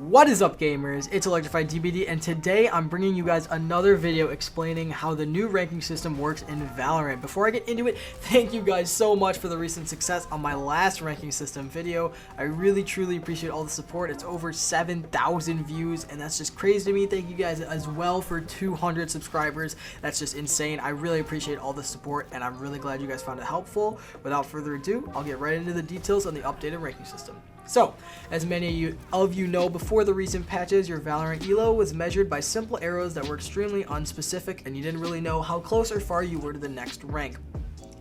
What is up, gamers? It's Electrified DBD, and today I'm bringing you guys another video explaining how the new ranking system works in Valorant. Before I get into it, thank you guys so much for the recent success on my last ranking system video. I really truly appreciate all the support. It's over 7,000 views, and that's just crazy to me. Thank you guys as well for 200 subscribers. That's just insane. I really appreciate all the support, and I'm really glad you guys found it helpful. Without further ado, I'll get right into the details on the updated ranking system. So, as many of you know, before the recent patches, your Valorant elo was measured by simple arrows that were extremely unspecific, and you didn't really know how close or far you were to the next rank.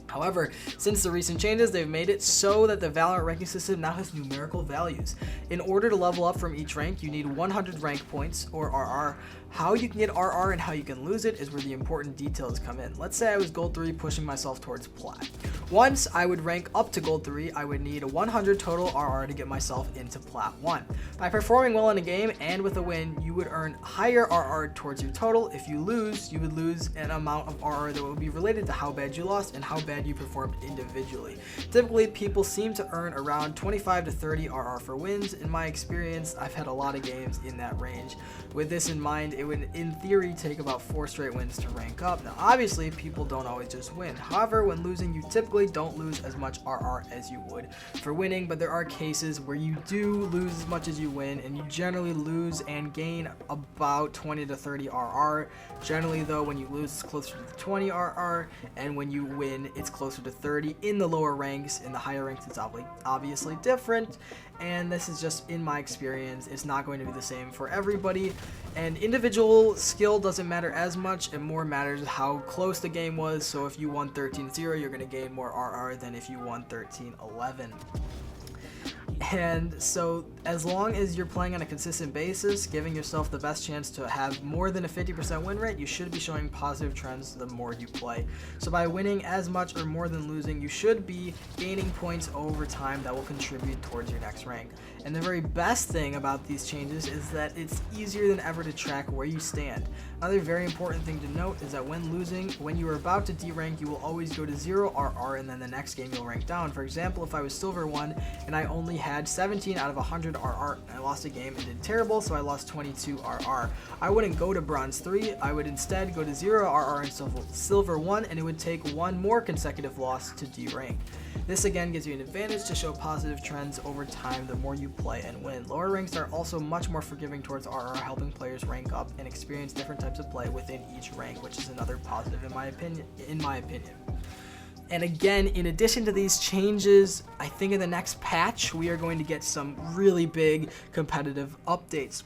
However, since the recent changes, they've made it so that the Valorant ranking system now has numerical values. In order to level up from each rank, you need 100 rank points, or RR. How you can get RR and how you can lose it is where the important details come in. Let's say I was Gold 3 pushing myself towards Plat. Once I would rank up to Gold 3, I would need a 100 total RR to get myself into Plat 1. By performing well in a game and with a win, you would earn higher RR towards your total. If you lose, you would lose an amount of RR that would be related to how bad you lost and how bad you performed individually. Typically, people seem to earn around 25 to 30 RR for wins. In my experience, I've had a lot of games in that range. With this in mind, it would in theory take about 4 straight wins to rank up. Now obviously, people don't always just win. However, when losing, you typically don't lose as much RR as you would for winning, but there are cases where you do lose as much as you win, and you generally lose and gain about 20 to 30 RR. Generally though, when you lose, it's closer to 20 RR, and when you win, it's closer to 30 in the lower ranks. In the higher ranks, it's obviously different, and this is just in my experience. It's not going to be the same for everybody, and individual skill doesn't matter as much. It more matters how close the game was. So if you won 13-0, you're going to gain more RR than if you won 13-11. And so as long as you're playing on a consistent basis, giving yourself the best chance to have more than a 50% win rate, you should be showing positive trends the more you play. So by winning as much or more than losing, you should be gaining points over time that will contribute towards your next rank. And the very best thing about these changes is that it's easier than ever to track where you stand. Another very important thing to note is that when losing, when you are about to D-rank, you will always go to 0 RR, and then the next game you'll rank down. For example, if I was Silver 1 and I only had 17 out of 100 RR, and I lost a game and did terrible, so I lost 22 RR. I wouldn't go to Bronze 3, I would instead go to 0 RR and Silver 1, and it would take one more consecutive loss to D-rank. This again gives you an advantage to show positive trends over time the more you play and win. Lower ranks are also much more forgiving towards RR, helping players rank up and experience different types of play within each rank, which is another positive in my opinion. And again, in addition to these changes, I think in the next patch we are going to get some really big competitive updates.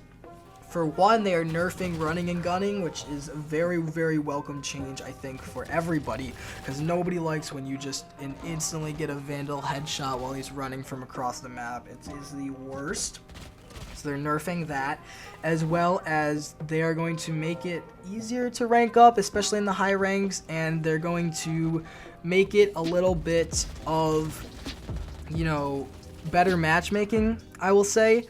For one, they are nerfing running and gunning, which is a very, very welcome change, I think, for everybody, because nobody likes when you just instantly get a Vandal headshot while he's running from across the map. It is the worst. So they're nerfing that, as well as they are going to make it easier to rank up, especially in the high ranks, and they're going to make it a little bit of, you know, better matchmaking, I will say.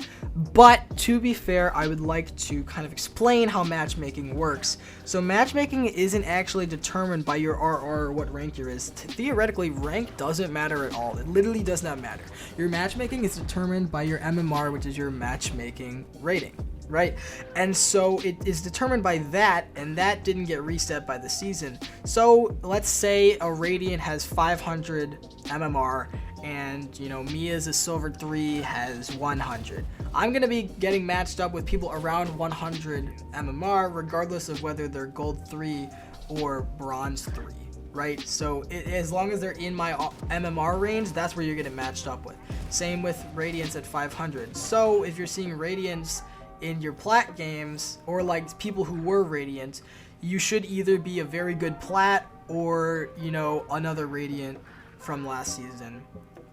But to be fair, I would like to kind of explain how matchmaking works. So matchmaking isn't actually determined by your RR or what rank you're is. Theoretically, rank doesn't matter at all. It literally does not matter. Your matchmaking is determined by your MMR, which is your matchmaking rating, right? And so it is determined by that, and that didn't get reset by the season. So let's say a Radiant has 500 MMR, and you know, me as a Silver 3 has 100. I'm gonna be getting matched up with people around 100 MMR regardless of whether they're Gold 3 or Bronze 3, right? So as long as they're in my MMR range, that's where you're getting matched up with. Same with Radiants at 500. So if you're seeing Radiants in your Plat games, or like people who were Radiant, you should either be a very good Plat or, you know, another Radiant from last season.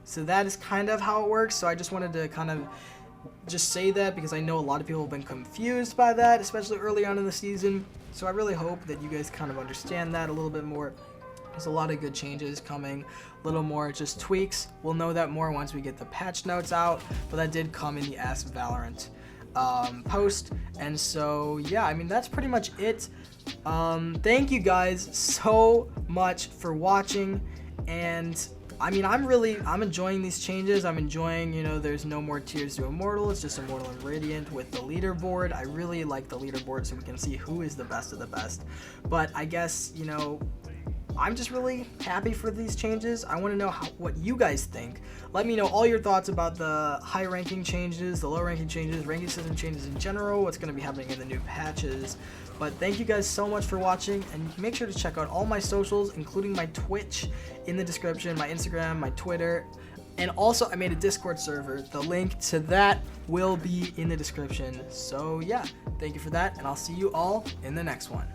So that is kind of how it works. So I just wanted to kind of just say that, because I know a lot of people have been confused by that, especially early on in the season. So I really hope that you guys kind of understand that a little bit more. There's a lot of good changes coming, a little more just tweaks. We'll know that more once we get the patch notes out, but that did come in the Ask Valorant post. And so yeah, I mean, that's pretty much it. Thank you guys so much for watching, and I mean, I'm enjoying these changes. I'm enjoying, there's no more tiers to Immortal. It's just Immortal and Radiant with the leaderboard. I really like the leaderboard so we can see who is the best of the best. But I guess, I'm just really happy for these changes. I want to know what you guys think. Let me know all your thoughts about the high ranking changes, the low ranking changes, ranking system changes in general, what's going to be happening in the new patches. But thank you guys so much for watching, and make sure to check out all my socials, including my Twitch in the description, my Instagram, my Twitter, and also I made a Discord server. The link to that will be in the description. So yeah, thank you for that, and I'll see you all in the next one.